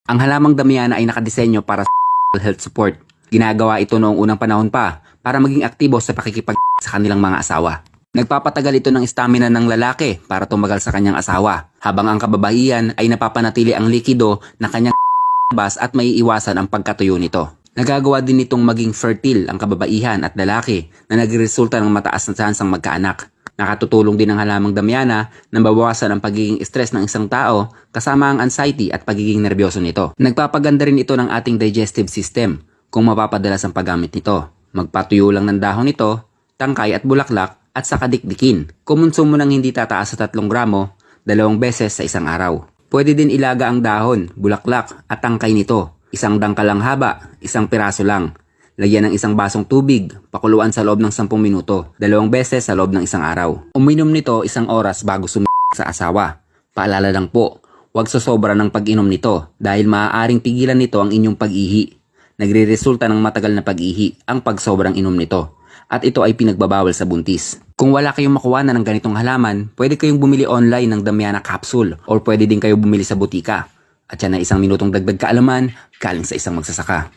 Ang halamang damiana ay nakadisenyo para sa health support. Ginagawa ito noong unang panahon pa para maging aktibo sa pakikipag sa kanilang mga asawa. Nagpapatagal ito ng stamina ng lalaki para tumagal sa kanyang asawa, habang ang kababaihan ay napapanatili ang likido na kanyang bas at maiiwasan ang pagkatuyo nito. Nagagawa din nitong maging fertile ang kababaihan at lalaki na nagresulta ng mataas na tsansang magkaanak. Nakatutulong din ang halamang damiana na mabawasan ang pagiging stress ng isang tao kasama ang anxiety at pagiging nervyoso nito. Nagpapaganda rin ito ng ating digestive system kung mapapadalas ang paggamit nito. Magpatuyo lang ng dahon nito, tangkay at bulaklak at saka dikdikin. Kumonsumo ng hindi tataas sa 3 gramo 2 beses sa isang araw. Pwede din ilaga ang dahon, bulaklak at tangkay nito. Isang dangkal lang haba, isang piraso lang. Lagyan ng isang basong tubig, pakuluan sa loob ng 10 minuto, 2 beses sa loob ng isang araw. Uminom nito 1 oras bago sa asawa. Paalala lang po, huwag sosobra ng pag-inom nito dahil maaaring pigilan nito ang inyong pag-ihi. Nagre-resulta ng matagal na pag-ihi ang pagsobrang inom nito. At ito ay pinagbabawal sa buntis. Kung wala kayong makuha na ng ganitong halaman, pwede kayong bumili online ng Damiana Capsule or pwede din kayo bumili sa butika. At yan ay 1 minutong dagdag kaalaman galing sa isang magsasaka.